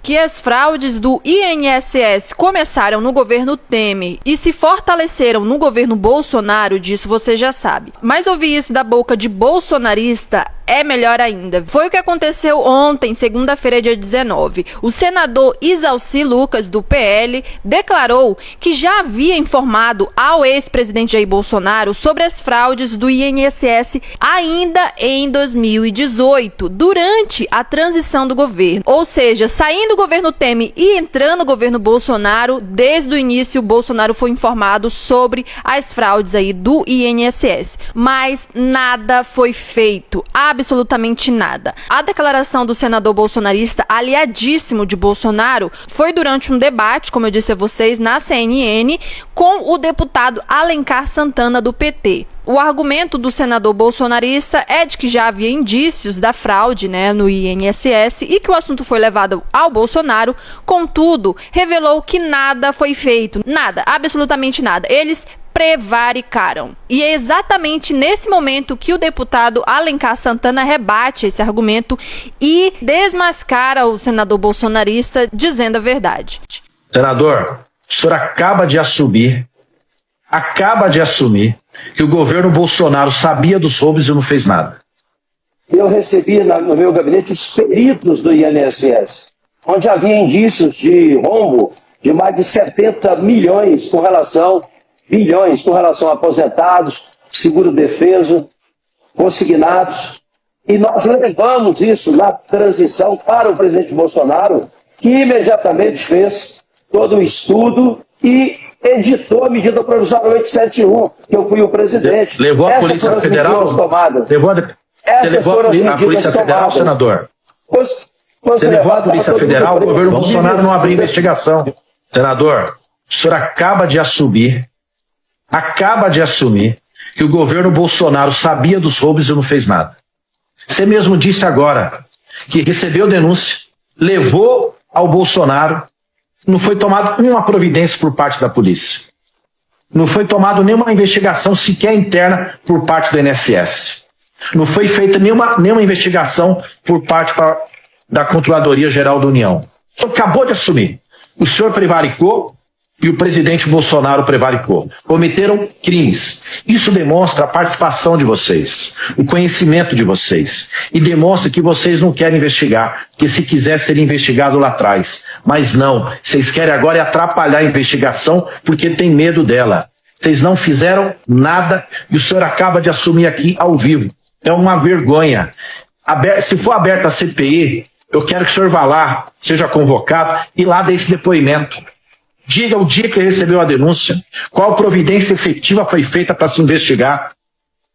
que as fraudes do INSS começaram no governo Temer e se fortaleceram no governo Bolsonaro, disso você já sabe. Mas ouvir isso da boca de bolsonarista é melhor ainda. Foi o que aconteceu ontem, segunda-feira, dia 19. O senador Isalci Lucas, do PL, declarou que já havia informado ao ex-presidente Jair Bolsonaro sobre as fraudes do INSS ainda em 2018, durante a transição do governo. Ou seja, saindo do governo Temer e entrando no governo Bolsonaro, desde o início, Bolsonaro foi informado sobre as fraudes aí do INSS. Mas nada foi feito. Absolutamente nada. A declaração do senador bolsonarista, aliadíssimo de Bolsonaro, foi durante um debate, como eu disse a vocês, na CNN, com o deputado Alencar Santana, do PT. O argumento do senador bolsonarista é de que já havia indícios da fraude, no INSS e que o assunto foi levado ao Bolsonaro, contudo, revelou que nada foi feito. Nada, absolutamente nada. Eles prevaricaram. E é exatamente nesse momento que o deputado Alencar Santana rebate esse argumento e desmascara o senador bolsonarista dizendo a verdade. Senador, o senhor acaba de assumir que o governo Bolsonaro sabia dos roubos e não fez nada. Eu recebi no meu gabinete os peritos do INSS, onde havia indícios de rombo de mais de 70 milhões bilhões com relação a aposentados, seguro-defeso, consignados. E nós levamos isso na transição para o presidente Bolsonaro, que imediatamente fez todo o estudo e editou a medida provisória 871, que eu fui o presidente. Levou a Polícia Federal? Essas foram as medidas a Polícia Federal, senador? Você levou a Polícia Federal? O governo Bolsonaro não abriu investigação. Senador, o senhor acaba de assumir que o governo Bolsonaro sabia dos roubos e não fez nada. Você mesmo disse agora que recebeu denúncia, levou ao Bolsonaro, não foi tomada uma providência por parte da polícia. Não foi tomada nenhuma investigação sequer interna por parte do INSS. Não foi feita nenhuma investigação por parte da Controladoria Geral da União. O senhor acabou de assumir. O senhor prevaricou e o presidente Bolsonaro prevaricou. Cometeram crimes. Isso demonstra a participação de vocês, o conhecimento de vocês. E demonstra que vocês não querem investigar, que se quisesse ser investigado lá atrás. Mas não, vocês querem agora atrapalhar a investigação porque tem medo dela. Vocês não fizeram nada e o senhor acaba de assumir aqui ao vivo. É uma vergonha. Se for aberta a CPI, eu quero que o senhor vá lá, seja convocado e lá dê esse depoimento. Diga o dia que recebeu a denúncia, qual providência efetiva foi feita para se investigar,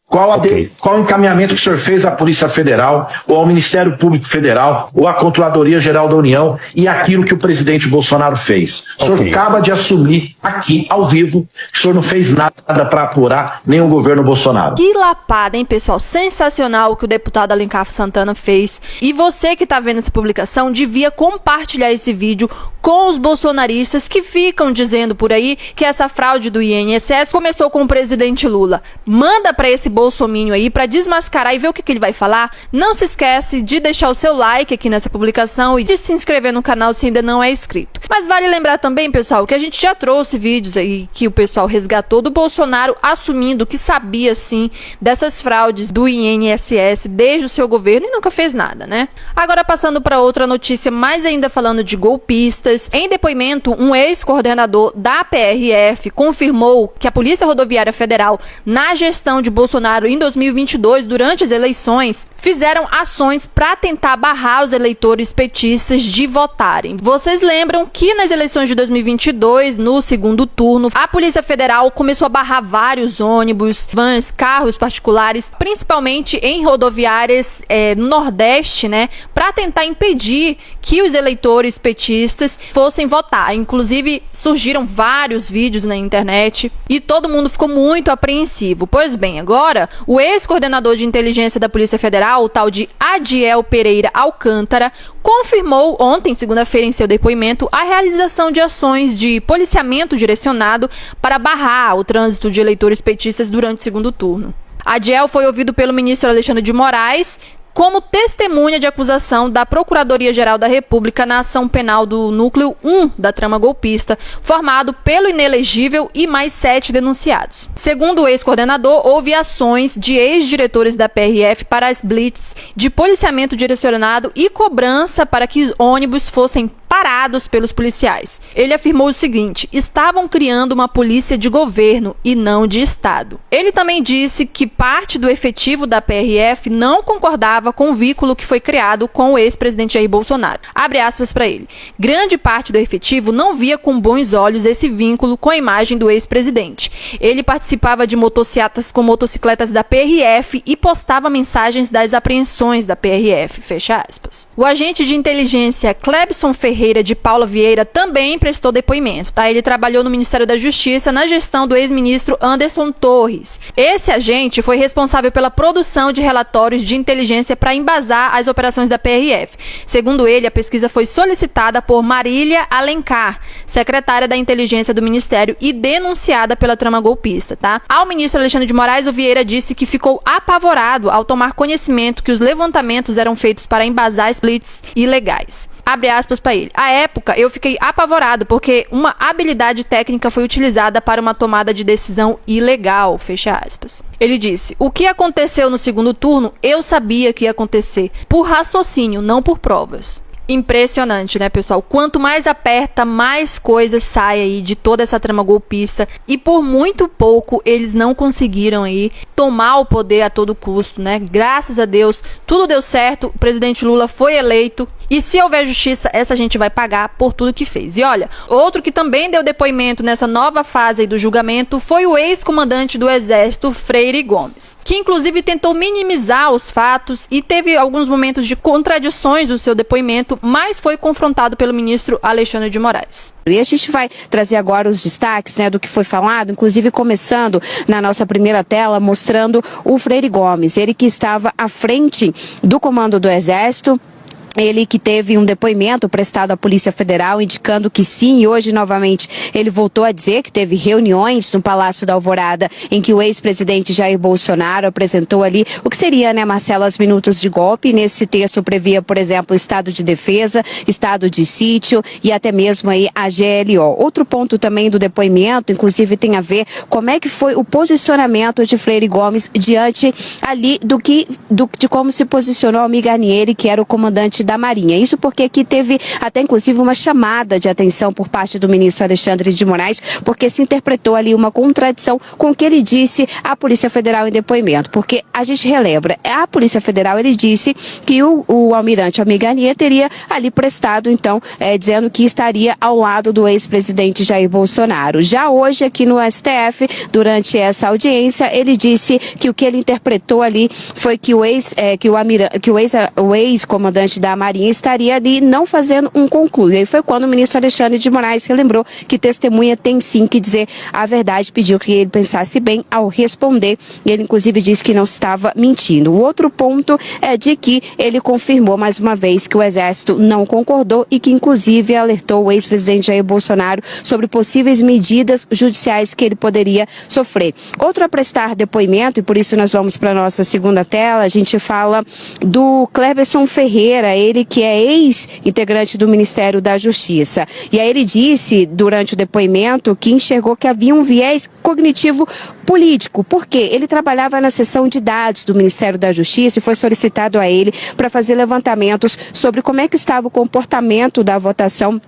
qual encaminhamento que o senhor fez à Polícia Federal, ou ao Ministério Público Federal, ou à Controladoria Geral da União, e aquilo que o presidente Bolsonaro fez. O senhor acaba de assumir aqui, ao vivo, que o senhor não fez nada para apurar nem o governo Bolsonaro. Que lapada, hein, pessoal? Sensacional o que o deputado Alencar Santana fez. E você que está vendo essa publicação devia compartilhar esse vídeo com os bolsonaristas que ficam dizendo por aí que essa fraude do INSS começou com o presidente Lula. Manda para esse bolsomínio aí para desmascarar e ver o que ele vai falar. Não se esquece de deixar o seu like aqui nessa publicação e de se inscrever no canal se ainda não é inscrito. Mas vale lembrar também, pessoal, que a gente já trouxe vídeos aí que o pessoal resgatou do Bolsonaro assumindo que sabia sim dessas fraudes do INSS desde o seu governo e nunca fez nada, né? Agora passando para outra notícia, mais ainda falando de golpistas. Em depoimento, um ex-coordenador da PRF confirmou que a Polícia Rodoviária Federal, na gestão de Bolsonaro em 2022, durante as eleições, fizeram ações para tentar barrar os eleitores petistas de votarem. Vocês lembram que nas eleições de 2022, no segundo turno, a Polícia Federal começou a barrar vários ônibus, vans, carros particulares, principalmente em rodoviárias no Nordeste, para tentar impedir que os eleitores petistas fossem votar. Inclusive, surgiram vários vídeos na internet e todo mundo ficou muito apreensivo. Pois bem, agora, o ex-coordenador de inteligência da Polícia Federal, o tal de Adiel Pereira Alcântara, confirmou ontem, segunda-feira, em seu depoimento, a realização de ações de policiamento direcionado para barrar o trânsito de eleitores petistas durante o segundo turno. Adiel foi ouvido pelo ministro Alexandre de Moraes, como testemunha de acusação da Procuradoria-Geral da República na ação penal do Núcleo 1 da trama golpista, formado pelo inelegível e mais 7 denunciados. Segundo o ex-coordenador, houve ações de ex-diretores da PRF para as blitz de policiamento direcionado e cobrança para que ônibus fossem parados pelos policiais. Ele afirmou o seguinte: estavam criando uma polícia de governo e não de Estado. Ele também disse que parte do efetivo da PRF não concordava com o vínculo que foi criado com o ex-presidente Jair Bolsonaro. Abre aspas para ele. Grande parte do efetivo não via com bons olhos esse vínculo com a imagem do ex-presidente. Ele participava de motocicletas com motocicletas da PRF e postava mensagens das apreensões da PRF. Fecha aspas. O agente de inteligência Clebson Ferreira de Paula Vieira também prestou depoimento, tá? Ele trabalhou no Ministério da Justiça na gestão do ex-ministro Anderson Torres. Esse agente foi responsável pela produção de relatórios de inteligência para embasar as operações da PRF. Segundo ele, a pesquisa foi solicitada por Marília Alencar, secretária da Inteligência do Ministério e denunciada pela trama golpista, tá? Ao ministro Alexandre de Moraes, o Vieira disse que ficou apavorado ao tomar conhecimento que os levantamentos eram feitos para embasar as blitz ilegais. Abre aspas para ele. À época, eu fiquei apavorado porque uma habilidade técnica foi utilizada para uma tomada de decisão ilegal. Fecha aspas. Ele disse: o que aconteceu no segundo turno, eu sabia que ia acontecer. Por raciocínio, não por provas. Impressionante, né, pessoal? Quanto mais aperta, mais coisas saem aí de toda essa trama golpista. E por muito pouco, eles não conseguiram aí tomar o poder a todo custo, né? Graças a Deus, tudo deu certo. O presidente Lula foi eleito. E se houver justiça, essa gente vai pagar por tudo que fez. E olha, outro que também deu depoimento nessa nova fase aí do julgamento foi o ex-comandante do Exército, Freire Gomes, que inclusive tentou minimizar os fatos e teve alguns momentos de contradições do seu depoimento, mas foi confrontado pelo ministro Alexandre de Moraes. E a gente vai trazer agora os destaques, né, do que foi falado, inclusive começando na nossa primeira tela, mostrando o Freire Gomes, ele que estava à frente do comando do Exército. Ele que teve um depoimento prestado à Polícia Federal indicando que sim, e hoje novamente ele voltou a dizer que teve reuniões no Palácio da Alvorada em que o ex-presidente Jair Bolsonaro apresentou ali o que seria, né, Marcelo, as minutas de golpe. Nesse texto previa, por exemplo, estado de defesa, estado de sítio e até mesmo aí a GLO. Outro ponto também do depoimento, inclusive tem a ver como é que foi o posicionamento de Freire Gomes diante ali de como se posicionou Almir Garnieri, que era o comandante da Marinha. Isso porque aqui teve até inclusive uma chamada de atenção por parte do ministro Alexandre de Moraes, porque se interpretou ali uma contradição com o que ele disse à Polícia Federal em depoimento, porque a gente relembra, a Polícia Federal ele disse que o almirante Almir Garnier teria ali prestado, então, dizendo que estaria ao lado do ex-presidente Jair Bolsonaro. Já hoje aqui no STF, durante essa audiência, ele disse que o que ele interpretou ali foi que o ex-comandante da Marinha estaria ali não fazendo um concluio. Aí foi quando o ministro Alexandre de Moraes relembrou que testemunha tem sim que dizer a verdade, pediu que ele pensasse bem ao responder, e ele inclusive disse que não estava mentindo. O outro ponto é de que ele confirmou mais uma vez que o Exército não concordou e que inclusive alertou o ex-presidente Jair Bolsonaro sobre possíveis medidas judiciais que ele poderia sofrer. Outro a prestar depoimento, e por isso nós vamos para a nossa segunda tela, a gente fala do Clebson Ferreira, ele que é ex-integrante do Ministério da Justiça. E aí ele disse, durante o depoimento, que enxergou que havia um viés cognitivo político. Por quê? Ele trabalhava na seção de dados do Ministério da Justiça e foi solicitado a ele para fazer levantamentos sobre como é que estava o comportamento da votação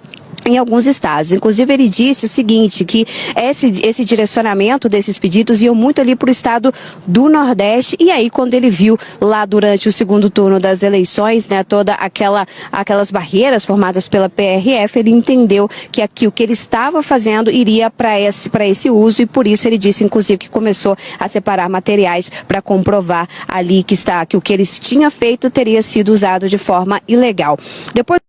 em alguns estados. Inclusive ele disse o seguinte, que esse direcionamento desses pedidos iam muito ali para o estado do Nordeste, e aí quando ele viu lá durante o segundo turno das eleições, né, toda aquelas barreiras formadas pela PRF, ele entendeu que aqui o que ele estava fazendo iria para esse uso, e por isso ele disse inclusive que começou a separar materiais para comprovar ali que o que eles tinham feito teria sido usado de forma ilegal. Depois